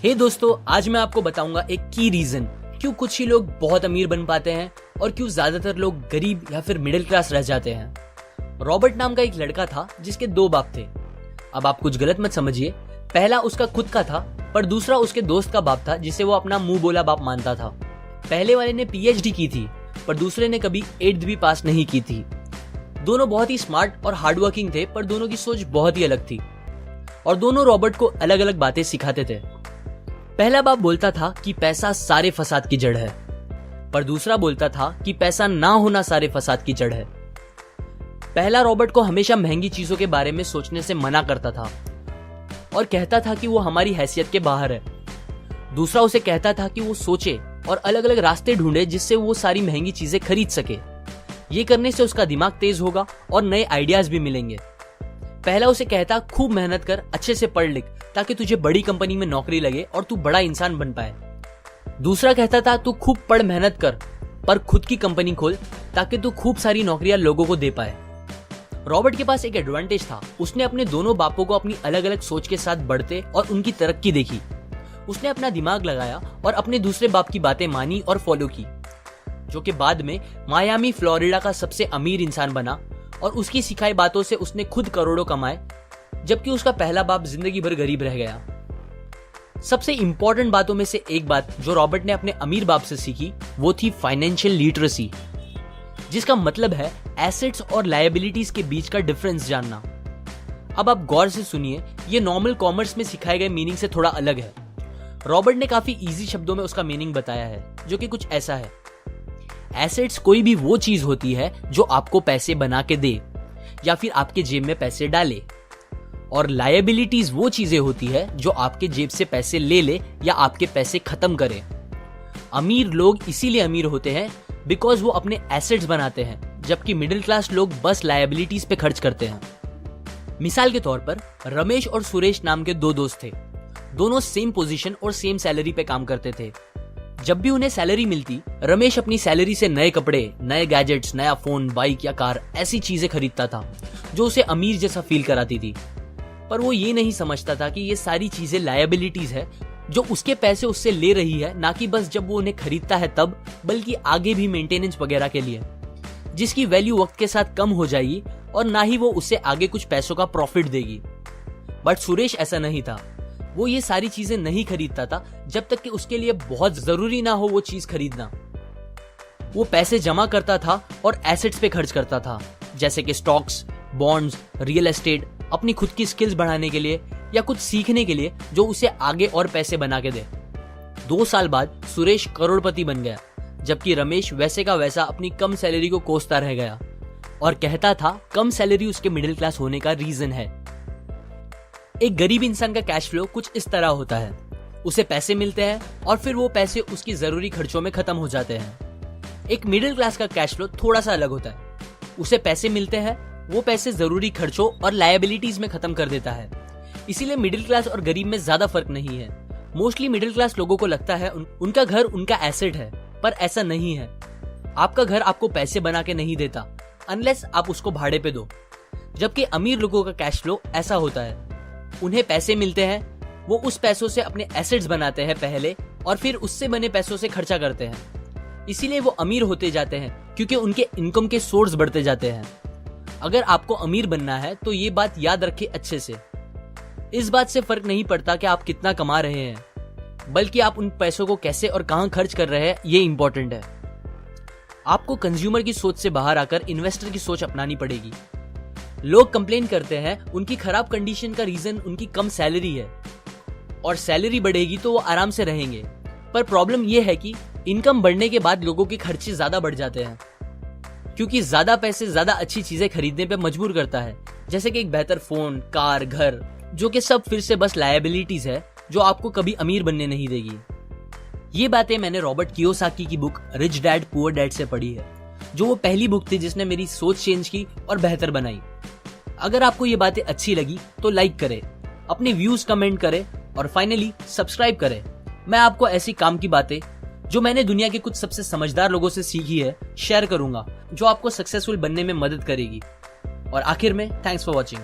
हे दोस्तों, आज मैं आपको बताऊंगा एक की रीजन क्यों कुछ ही लोग बहुत अमीर बन पाते हैं और क्यों ज्यादातर लोग गरीब या फिर मिडिल क्लास रह जाते हैं। रॉबर्ट नाम का एक लड़का था जिसके 2 बाप थे। अब आप कुछ गलत मत समझिए, पहला उसका खुद का था पर दूसरा उसके दोस्त का बाप था जिसे वो अपना मुंह बोला बाप मानता था। पहले वाले ने PhD की थी पर दूसरे ने कभी 8th भी पास नहीं की थी। दोनों बहुत ही स्मार्ट और हार्डवर्किंग थे पर दोनों की सोच बहुत ही अलग थी और दोनों रॉबर्ट को अलग अलग बातें सिखाते थे। पहला बाप बोलता था कि पैसा सारे फसाद की जड़ है, पर दूसरा बोलता था कि पैसा ना होना सारे फसाद की जड़ है। पहला रॉबर्ट को हमेशा महंगी चीजों के बारे में सोचने से मना करता था और कहता था कि वो हमारी हैसियत के बाहर है। दूसरा उसे कहता था कि वो सोचे और अलग अलग रास्ते ढूंढे जिससे वो सारी महंगी चीजें खरीद सके। ये करने से उसका दिमाग तेज होगा और नए आइडियाज भी मिलेंगे। पहला उसे कहता खूब मेहनत कर, अच्छे से पढ़ लिख ताकि तुझे बड़ी कंपनी में नौकरी लगे और तू बड़ा इंसान बन पाए। दूसरा कहता था तू खूब पढ़ मेहनत कर पर खुद की कंपनी खोल ताकि तू खूब सारी नौकरियां लोगों को दे पाए। रॉबर्ट के पास एक एडवांटेज था, उसने अपने दोनों बापों को अपनी अलग अलग सोच के साथ बढ़ते और उनकी तरक्की देखी। उसने अपना दिमाग लगाया और अपने दूसरे बाप की बातें मानी और फॉलो की, जो कि बाद में मायामी फ्लोरिडा का सबसे अमीर इंसान बना और उसकी सिखाई बातों से उसने खुद करोड़ों कमाए, जबकि उसका पहला बाप जिंदगी भर गरीब रह गया। सबसे इंपॉर्टेंट बातों में से एक बात जो रॉबर्ट ने अपने अमीर बाप से सीखी वो थी फाइनेंशियल लिटरेसी, जिसका मतलब है एसेट्स और लायबिलिटीज के बीच का डिफरेंस जानना। अब आप गौर से सुनिए, ये नॉर्मल कॉमर्स में सिखाए गए मीनिंग से थोड़ा अलग है। रॉबर्ट ने काफी इजी शब्दों में उसका मीनिंग बताया है, जो कि कुछ ऐसा है। एसेट्स कोई भी वो चीज होती है जो आपको पैसे बना के दे या फिर आपके जेब में पैसे डाले, और लायबिलिटीज वो चीजें होती है जो आपके जेब से पैसे ले ले या आपके पैसे खत्म करे। अमीर लोग इसीलिए अमीर होते हैं बिकॉज वो अपने एसेट्स बनाते हैं, जबकि मिडिल क्लास लोग बस लायबिलिटीज पे खर्च करते हैं। मिसाल के तौर पर रमेश और सुरेश नाम के 2 दोस्त थे। दोनों सेम पोजीशन और सेम सैलरी पे काम करते थे। जब भी उन्हें सैलरी मिलती, रमेश अपनी सैलरी से नए कपड़े, नए गैजेट्स, नया फोन, बाइक या कार ऐसी चीजें खरीदता था जो उसे अमीर जैसा फील कराती थी। पर वो ये नहीं समझता था कि ये सारी चीजें लायबिलिटीज है जो उसके पैसे उससे ले रही है, ना कि बस जब वो उन्हें खरीदता है तब, बल्कि आगे भी मेंटेनेंस वगैरह के लिए, जिसकी वैल्यू वक्त के साथ कम हो जाएगी और ना ही वो उससे आगे कुछ पैसों का प्रॉफिट देगी। बट सुरेश ऐसा नहीं था। वो ये सारी चीजें नहीं खरीदता था जब तक कि उसके लिए बहुत जरूरी ना हो वो चीज खरीदना। वो पैसे जमा करता था और एसेट्स पे खर्च करता था, जैसे कि स्टॉक्स, बॉन्ड्स, रियल एस्टेट, अपनी खुद की स्किल्स बढ़ाने के लिए या कुछ सीखने के लिए जो उसे आगे और पैसे बना के दे। 2 साल बाद सुरेश करोड़पति बन गया, जबकि रमेश वैसे का वैसा अपनी कम सैलरी को कोसता रह गया और कहता था कम सैलरी उसके मिडिल क्लास होने का रीजन है। एक गरीब इंसान का कैश फ्लो कुछ इस तरह होता है। उसे पैसे मिलते हैं और फिर वो पैसे उसकी जरूरी खर्चों में खत्म हो जाते हैं। एक मिडिल क्लास का कैश फ्लो थोड़ा सा अलग होता है। उसे पैसे मिलते हैं, वो पैसे जरूरी खर्चों और लायबिलिटीज में खत्म कर देता है। इसीलिए मिडिल क्लास और गरीब में ज्यादा फर्क नहीं है। मोस्टली मिडिल क्लास लोगों को लगता है उनका घर उनका एसेट है, पर ऐसा नहीं है। आपका घर आपको पैसे बना के नहीं देता अनलेस आप उसको भाड़े पे दो, जबकि अमीर लोगों का कैश फ्लो ऐसा होता है। उन्हें पैसे मिलते हैं, वो उस पैसों से अपने एसेट्स बनाते हैं पहले और फिर उससे बने पैसों से खर्चा करते हैं। इसीलिए वो अमीर होते जाते हैं क्योंकि उनके इनकम के सोर्स बढ़ते जाते हैं। अगर आपको अमीर बनना है तो ये बात याद रखिए अच्छे से। इस बात से फर्क नहीं पड़ता कि आप कितना कमा रहे हैं, बल्कि आप उन पैसों को कैसे और कहां खर्च कर रहे हैं, ये इंपॉर्टेंट है। आपको कंज्यूमर की सोच से बाहर आकर इन्वेस्टर की सोच अपनानी पड़ेगी। लोग कंप्लेन करते हैं उनकी खराब कंडीशन का रीजन उनकी कम सैलरी है और सैलरी बढ़ेगी तो वो आराम से रहेंगे। पर प्रॉब्लम ये है कि इनकम बढ़ने के बाद लोगों के खर्चे ज्यादा बढ़ जाते हैं, क्योंकि ज्यादा पैसे ज्यादा अच्छी चीजें खरीदने पे मजबूर करता है, जैसे कि एक बेहतर फोन, कार, घर, जो कि सब फिर से बस लायबिलिटीज है जो आपको कभी अमीर बनने नहीं देगी। ये बातें मैंने रॉबर्ट कियोसाकी की book rich dad poor dad से पढ़ी है, जो वो पहली बुक थी जिसने मेरी सोच चेंज की और बेहतर बनाई। अगर आपको ये बातें अच्छी लगी तो लाइक करें, अपने व्यूज कमेंट करें और फाइनली सब्सक्राइब करें। मैं आपको ऐसी काम की बातें जो मैंने दुनिया के कुछ सबसे समझदार लोगों से सीखी है शेयर करूंगा, जो आपको सक्सेसफुल बनने में मदद करेगी। और आखिर में थैंक्स फॉर वॉचिंग।